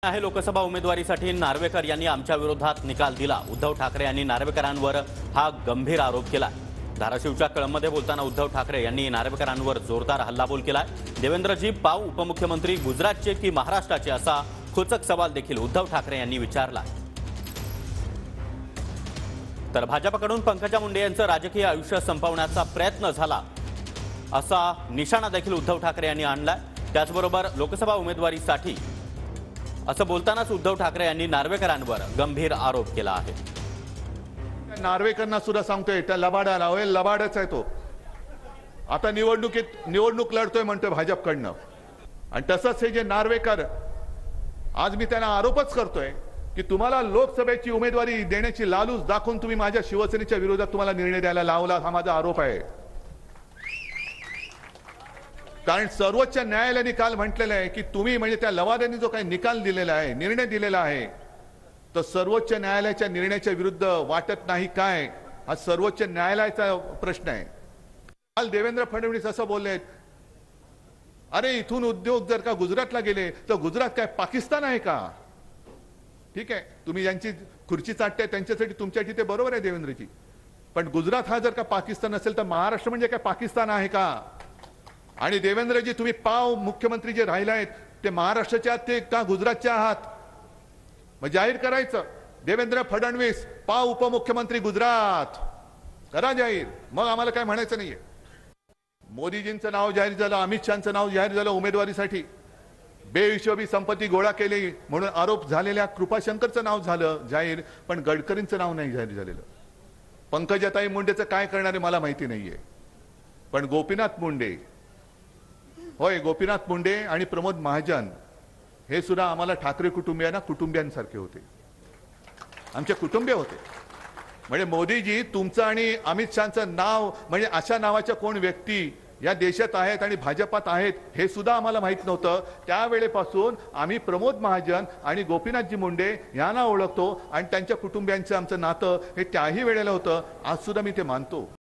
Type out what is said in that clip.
आहे लोकसभा उमेदवारीसाठी नार्वेकर यांनी आमच्या विरोधात निकाल दिला। उद्धव ठाकरे यांनी नार्वेकरांवर हा गंभीर आरोप केला। धाराशिवच्या कळंबमध्ये बोलताना उद्धव ठाकरे यांनी नार्वेकरांवर जोरदार हल्लाबोल केला। देवेंद्रजी पाव उपमुख्यमंत्री गुजरातचे की महाराष्ट्राचे असा खोचक सवाल देखील उद्धव ठाकरे यांनी विचारला। तर भाजपकडून पंकजा मुंडे यांचं राजकीय आयुष्य संपवण्याचा प्रयत्न झाला असा निशाणा देखील उद्धव ठाकरे यांनी आणला। त्याचबरोबर लोकसभा उमेदवारीसाठी असं बोलतानाच उद्धव ठाकरे यांनी नार्वेकरांवर गंभीर आरोप केला आहे। नार्वेकरांना सुद्धा सांगतोय त्या लबाडाला होय लबाडच आहे तो। आता निवडणूक लढतोय म्हणतोय भाजपकडनं। आणि तसंच हे जे नार्वेकर आज मी त्यांना आरोपच करतोय की तुम्हाला लोकसभेची उमेदवारी देण्याची लालूच दाखवून तुम्ही माझ्या शिवसेनेच्या विरोधात तुम्हाला निर्णय द्यायला लावला, हा माझा आरोप आहे। कारण सर्वोच्च न्यायालयाने काल म्हटलेलं आहे की तुम्ही म्हणजे त्या लवाद्यांनी जो काही निकाल दिलेला आहे, निर्णय दिलेला आहे, तर सर्वोच्च न्यायालयाच्या निर्णयाच्या विरुद्ध वाटत नाही काय, हा सर्वोच्च न्यायालयाचा प्रश्न आहे। काल देवेंद्र फडणवीस असं बोलले, अरे इथून उद्योग जर का गुजरातला गेले तर गुजरात काय पाकिस्तान आहे का? ठीक आहे, तुम्ही ज्यांची खुर्ची चाटते त्यांच्यासाठी तुमच्यासाठी ते बरोबर आहे देवेंद्रजी, पण गुजरात हा जर का पाकिस्तान असेल तर महाराष्ट्र म्हणजे काय पाकिस्तान आहे का? आणि देवेंद्रजी तुम्ही पाव मुख्यमंत्री जे राहिले आहेत ते महाराष्ट्राचे आहात ते का गुजरातचे आहात? मग जाहीर करायचं, देवेंद्र फडणवीस पाव उपमुख्यमंत्री गुजरात करा जाहीर, मग आम्हाला काय म्हणायचं नाहीये। मोदीजींचं नाव जाहीर झालं, अमित शहाचं नाव जाहीर झालं उमेदवारीसाठी, बेहिशोबी संपत्ती गोळा केली म्हणून आरोप झालेल्या कृपाशंकरचं नाव झालं जाहीर, पण गडकरींचं नाव नाही जाहीर झालेलं। पंकजाताई मुंडेचं काय करणारे मला माहिती नाहीये, पण गोपीनाथ मुंडे, होय गोपीनाथ मुंडे आणि प्रमोद महाजन हे सुद्धा आम्हाला ठाकरे कुटुंबियांना कुटुंबियांसारखे होते, आमचे कुटुंबीय होते। म्हणजे मोदीजी तुमचं आणि अमित शहाचं नाव म्हणजे अशा नावाच्या कोण व्यक्ती या देशात आहेत आणि भाजपात आहेत हे सुद्धा आम्हाला माहित नव्हतं। त्यावेळेपासून आम्ही प्रमोद महाजन आणि गोपीनाथजी मुंडे यांना ओळखतो आणि त्यांच्या कुटुंबियांचं आमचं नातं हे त्याही वेळेला होतं, आज सुद्धा मी ते मानतो।